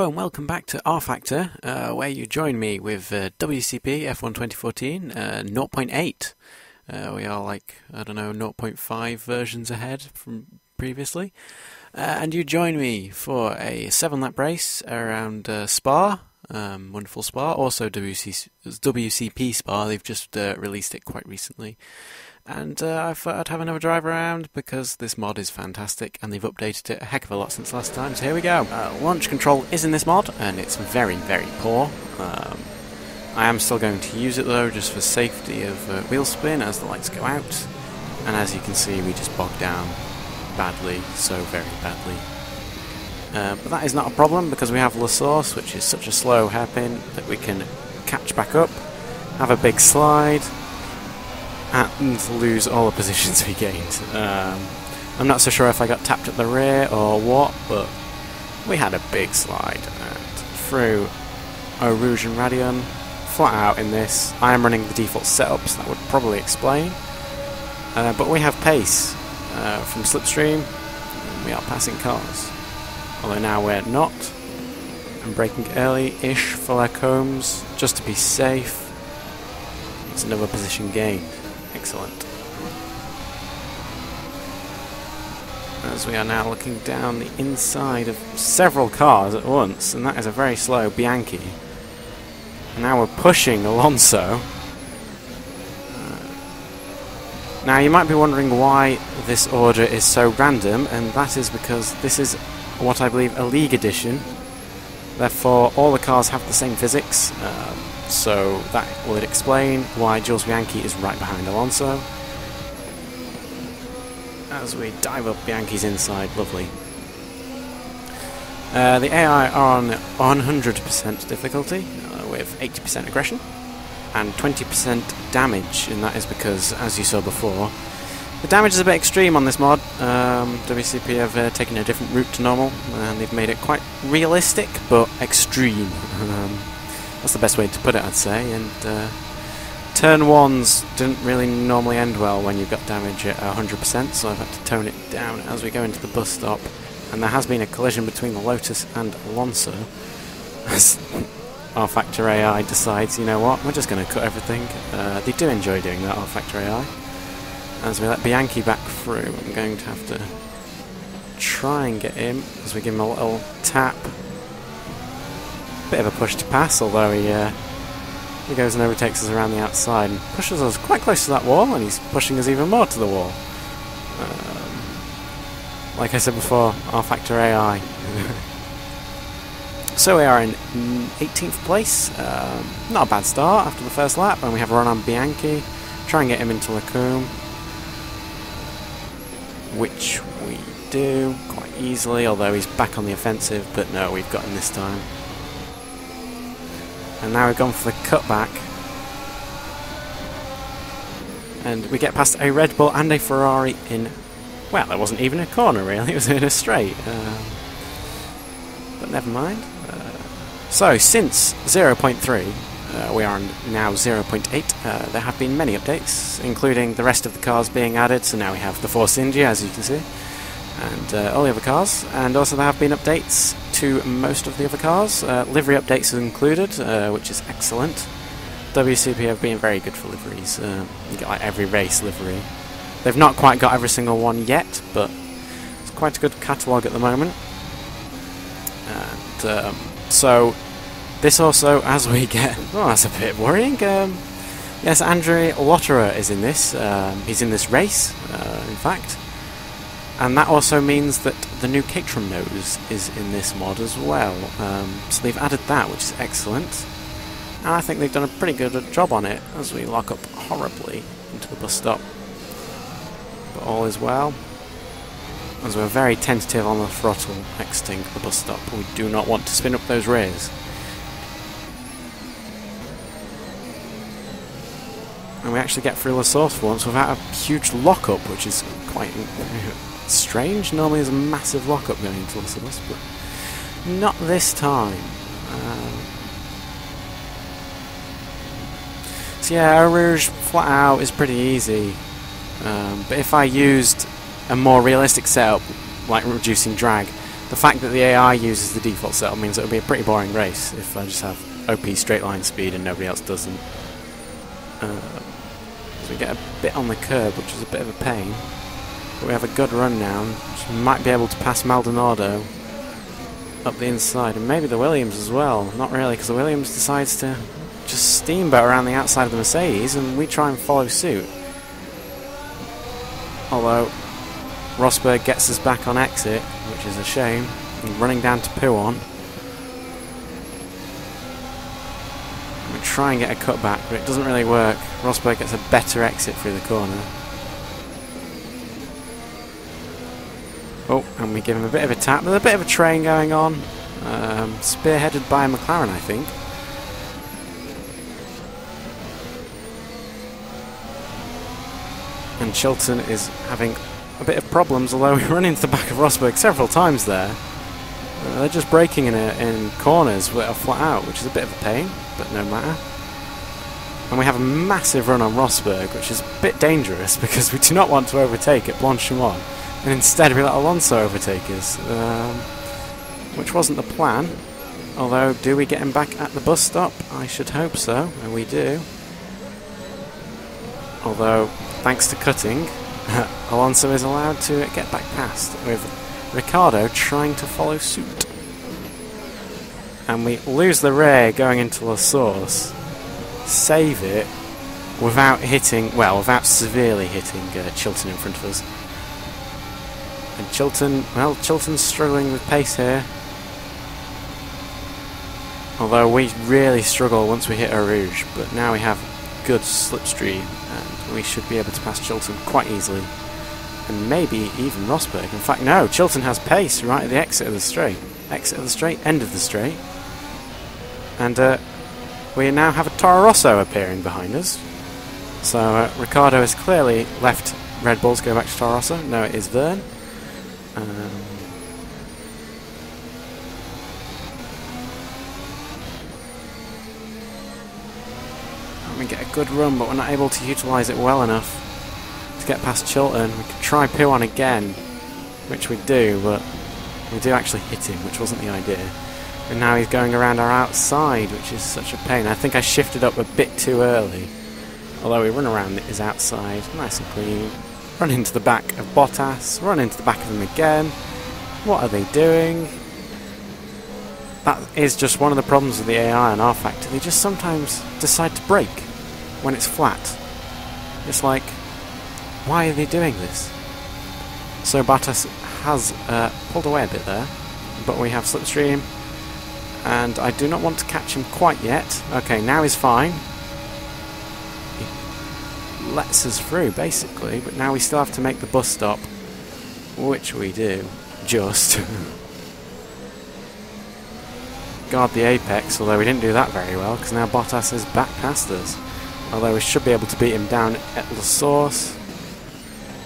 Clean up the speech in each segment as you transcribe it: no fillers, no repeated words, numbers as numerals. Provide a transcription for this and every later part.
Hello and welcome back to rFactor, where you join me with WCP F1 2014 0.8. We are like, I don't know, 0.5 versions ahead from previously. And you join me for a 7-lap race around Spa, wonderful Spa, also WCP Spa. They've just released it quite recently. And I thought I'd have another drive around because this mod is fantastic and they've updated it a heck of a lot since last time, so here we go. Launch control is in this mod and it's very, very poor. I am still going to use it though, just for safety of wheel spin as the lights go out. And as you can see, we just bog down badly, so very badly. But that is not a problem because we have La Source, which is such a slow hairpin that we can catch back up, have a big slide, and lose all the positions we gained. I'm not so sure if I got tapped at the rear or what, but we had a big slide and through Eau Rouge and Radion, flat out in this. I am running the default setups, that would probably explain. But we have pace from Slipstream, and we are passing cars. Although now we're not. I'm braking early-ish for our combs, just to be safe. It's another position gain. Excellent. As we are now looking down the inside of several cars at once, and that is a very slow Bianchi. And now we're pushing Alonso. Now you might be wondering why this order is so random, and that is because this is what I believe a League edition. Therefore all the cars have the same physics. So that would explain why Jules Bianchi is right behind Alonso. As we dive up Bianchi's inside, lovely. The AI are on 100% difficulty, with 80% aggression and 20% damage, and that is because, as you saw before, the damage is a bit extreme on this mod. WCP have taken a different route to normal, and they've made it quite realistic, but extreme. That's the best way to put it, I'd say, and turn ones didn't really normally end well when you've got damage at 100%, so I've had to tone it down as we go into the bus stop, and there has been a collision between the Lotus and Alonso, as rFactor AI decides, you know what, we're just going to cut everything. They do enjoy doing that, rFactor AI. As we let Bianchi back through, I'm going to have to try and get him, as we give him a little tap. Bit of a push to pass, although he goes and overtakes us around the outside and pushes us quite close to that wall, and he's pushing us even more to the wall. Like I said before, rFactor AI. So we are in 18th place. Not a bad start after the first lap, and we have a run on Bianchi. Try and get him into Lacombe, which we do quite easily, although he's back on the offensive, but no, we've got him this time. And now we've gone for the cutback. And we get past a Red Bull and a Ferrari in... well, it wasn't even a corner really, it was in a straight. But never mind. So, since 0.3, we are now 0.8. There have been many updates, including the rest of the cars being added. So now we have the Force India, as you can see, and all the other cars. And also there have been updates to most of the other cars. Livery updates are included, which is excellent. WCP have been very good for liveries. You get like every race livery. They've not quite got every single one yet, but it's quite a good catalogue at the moment. And so this also, as we get... oh, that's a bit worrying. Yes, Andrei Lotterer is in this. He's in this race, in fact. And that also means that the new Caterham nose is in this mod as well. So they've added that, which is excellent. And I think they've done a pretty good job on it as we lock up horribly into the bus stop. But all is well. As we're very tentative on the throttle exiting the bus stop. We do not want to spin up those rears. And we actually get through La Source for once without a huge lockup, which is quite strange. Normally there's a massive lockup going into La Source, but not this time. So yeah, Eau Rouge flat out is pretty easy. But if I used a more realistic setup, like reducing drag, The fact that the AI uses the default setup means it'll be a pretty boring race if I just have OP straight line speed and nobody else doesn't. So we get a bit on the curb, which is a bit of a pain. But we have a good run now, which might be able to pass Maldonado up the inside, and maybe the Williams as well. Not really, because the Williams decides to just steamboat around the outside of the Mercedes, and we try and follow suit. Although Rosberg gets us back on exit, which is a shame, and running down to P1. We try and get a cutback, but it doesn't really work. Rosberg gets a better exit through the corner. Oh, and we give him a bit of a tap. There's a bit of a train going on, spearheaded by a McLaren, I think. And Chilton is having a bit of problems, although we run into the back of Rosberg several times there. They're just braking in corners that are flat out, which is a bit of a pain, but no matter. And we have a massive run on Rosberg, which is a bit dangerous because we do not want to overtake at Blanchimont. And instead we let Alonso overtake us, which wasn't the plan. Although, do we get him back at the bus stop? I should hope so, and we do. Although, thanks to cutting, Alonso is allowed to get back past, with Ricciardo trying to follow suit. And we lose the rear going into La Source, save it without hitting, well, without severely hitting Chilton in front of us. And Chilton, well, Chilton's struggling with pace here. Although we really struggle once we hit Eau Rouge, but now we have good slipstream and we should be able to pass Chilton quite easily. And maybe even Rosberg. In fact, no, Chilton has pace right at the exit of the straight. Exit of the straight, end of the straight. And we now have a Toro Rosso appearing behind us. So Ricciardo has clearly left Red Bull to go back to Toro Rosso. No, it is Verne. We get a good run, but we're not able to utilise it well enough to get past Chilton. We could try P1 again, which we do, but we do actually hit him, which wasn't the idea. And now he's going around our outside, which is such a pain. I think I shifted up a bit too early, although we run around his outside, nice and clean. Run into the back of Bottas, run into the back of him again. What are they doing? That is just one of the problems with the AI and rFactor. They just sometimes decide to brake when it's flat. It's like, why are they doing this? So Bottas has pulled away a bit there, but we have slipstream, and I do not want to catch him quite yet. Okay, now he's fine. Lets us through basically, but now we still have to make the bus stop, which we do, just. Guard the apex, although we didn't do that very well, because now Bottas is back past us. Although we should be able to beat him down at La Source,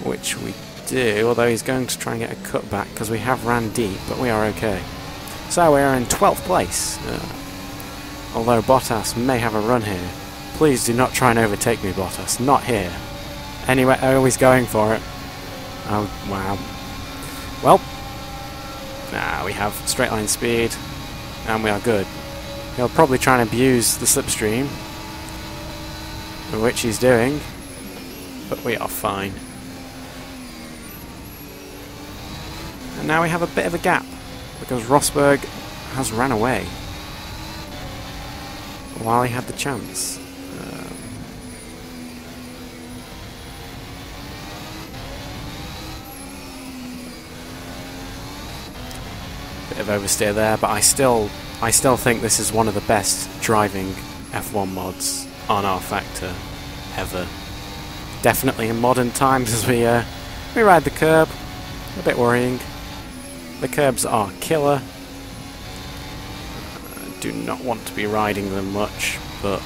which we do, although he's going to try and get a cutback, because we have ran deep, but we are okay. So we are in 12th place, although Bottas may have a run here. Please do not try and overtake me, Bottas. Not here. Anyway, always going for it. Oh, wow. Well, we have straight line speed, and we are good. He'll probably try and abuse the slipstream, which he's doing, but we are fine. And now we have a bit of a gap, because Rosberg has ran away while he had the chance. Bit of oversteer there, but I still think this is one of the best driving F1 mods on rFactor ever. Definitely in modern times, as we ride the curb. A bit worrying. The curbs are killer. Do not want to be riding them much, but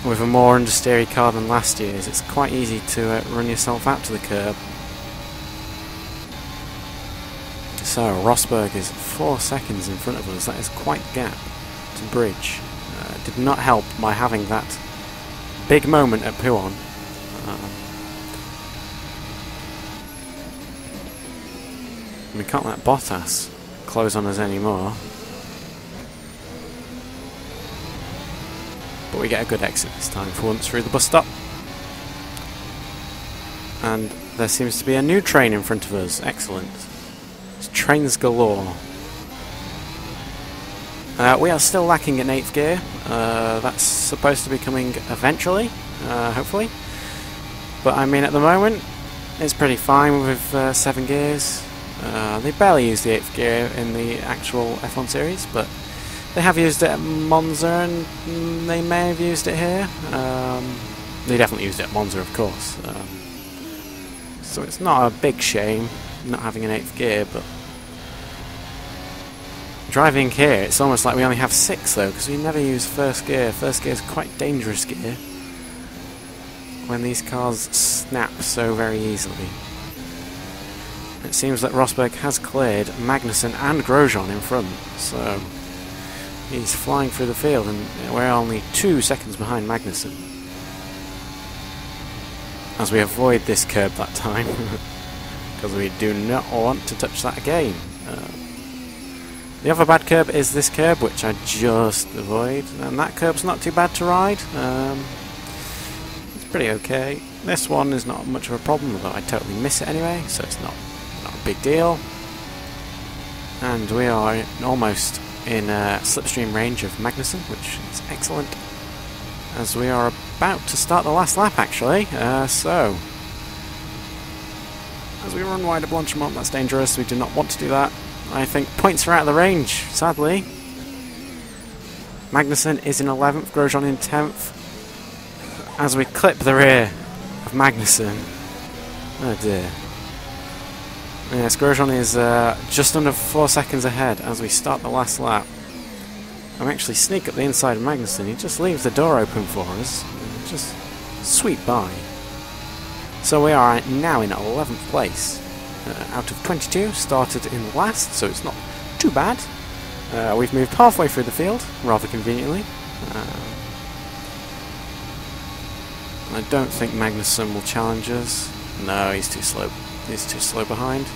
with a more understeery car than last year's, it's quite easy to run yourself out to the curb. So Rosberg is 4 seconds in front of us. That is quite a gap to bridge. Did not help by having that big moment at P1. We can't let Bottas close on us anymore. But we get a good exit this time for once through the bus stop. And there seems to be a new train in front of us. Excellent. It's trains galore. We are still lacking in 8th gear. That's supposed to be coming eventually, hopefully. But I mean, at the moment, it's pretty fine with 7 gears. They barely use the 8th gear in the actual F1 series, but they have used it at Monza, and they may have used it here. They definitely used it at Monza, of course. So it's not a big shame not having an 8th gear, but driving here, it's almost like we only have 6 though, because we never use 1st gear. 1st gear is quite dangerous gear when these cars snap so very easily. It seems that Rosberg has cleared Magnussen and Grosjean in front, so he's flying through the field, and we're only 2 seconds behind Magnussen. As we avoid this curb that time, because we do not want to touch that again. The other bad curb is this curb, which I just avoid, and that curb's not too bad to ride. It's pretty okay. This one is not much of a problem, although I totally miss it anyway, so it's not a big deal. And we are almost in slipstream range of Magnussen, which is excellent, as we are about to start the last lap actually. So as we run wide of Blanchimont, that's dangerous. We do not want to do that. I think points are out of the range, sadly. Magnussen is in 11th, Grosjean in 10th. As we clip the rear of Magnussen. Oh dear. Yes, Grosjean is just under 4 seconds ahead as we start the last lap. I'm actually sneak up the inside of Magnussen. He just leaves the door open for us. Just sweep by. So we are now in 11th place. Out of 22, started in last, so it's not too bad. We've moved halfway through the field, rather conveniently. I don't think Magnussen will challenge us. No, he's too slow. He's too slow behind.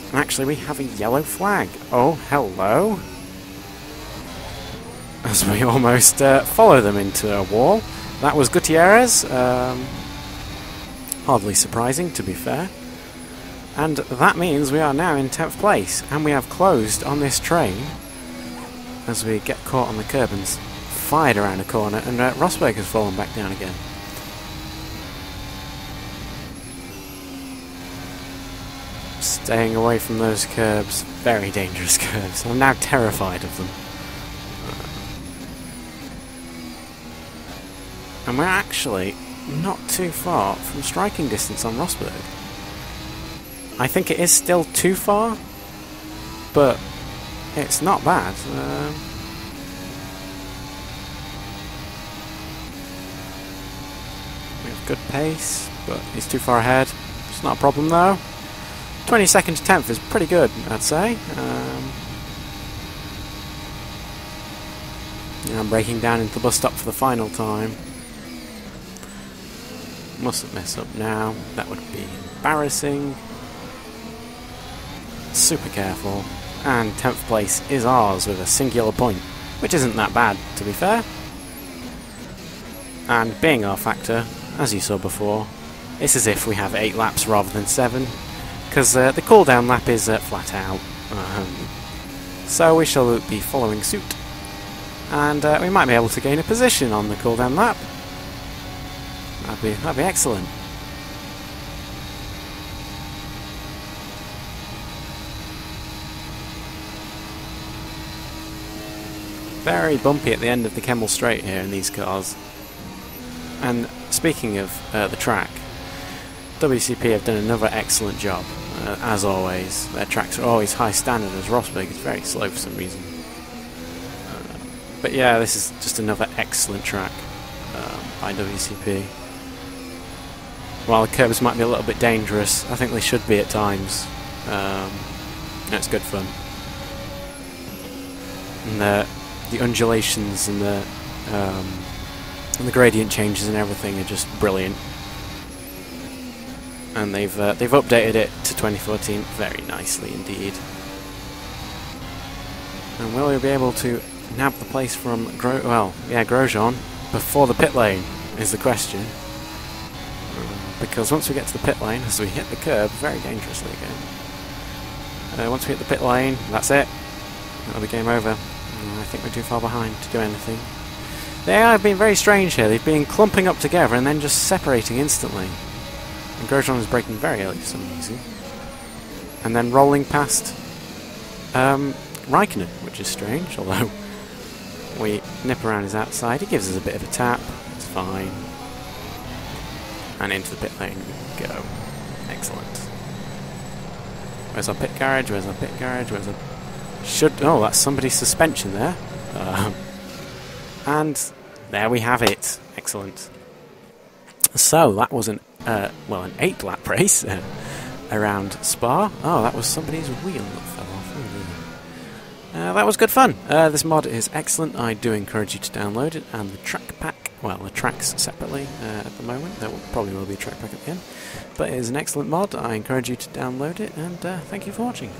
And actually, we have a yellow flag. Oh, hello. As we almost follow them into a wall. That was Gutierrez. Hardly surprising, to be fair. And that means we are now in 10th place, and we have closed on this train as we get caught on the curb and fired around a corner, and Rosberg has fallen back down again. Staying away from those curbs, very dangerous curbs. I'm now terrified of them. And we're actually not too far from striking distance on Rosberg. I think it is still too far, but it's not bad. We have good pace, but he's too far ahead. It's not a problem though. 22nd to 10th is pretty good, I'd say. I'm breaking down into the bus stop for the final time. Mustn't mess up now. That would be embarrassing. Super careful. And 10th place is ours with a singular point, which isn't that bad, to be fair. And being rFactor, as you saw before, it's as if we have 8 laps rather than 7, because the cooldown lap is flat out. So we shall be following suit. And we might be able to gain a position on the cooldown lap. That'd be excellent. Very bumpy at the end of the Kemmel Straight here in these cars. And speaking of the track, WCP have done another excellent job, as always. Their tracks are always high standard, as Rosberg is very slow for some reason. But yeah, this is just another excellent track by WCP. While the curves might be a little bit dangerous, I think they should be at times. It's good fun. And the undulations and the gradient changes and everything are just brilliant. and they've updated it to 2014 very nicely indeed. And will we be able to nab the place from Grosjean before the pit lane is the question. Because once we get to the pit lane, as we hit the curb very dangerously again, once we hit the pit lane, that's it. That'll be game over. I think we're too far behind to do anything. The AI have been very strange here. They've been clumping up together and then just separating instantly. And Grosjean is braking very early for some reason. And then rolling past Raikkonen, which is strange, although we nip around his outside. He gives us a bit of a tap. It's fine. And into the pit lane we go. Excellent. Where's our pit garage? Where's our pit garage? Where's our... Oh, that's somebody's suspension there. And there we have it. Excellent. So that was an 8-lap race around Spa. Oh, that was somebody's wheel that fell off. That was good fun. This mod is excellent. I do encourage you to download it, and the track pack, well, the tracks separately at the moment. There probably will be a track pack at the end. But it is an excellent mod. I encourage you to download it, and thank you for watching.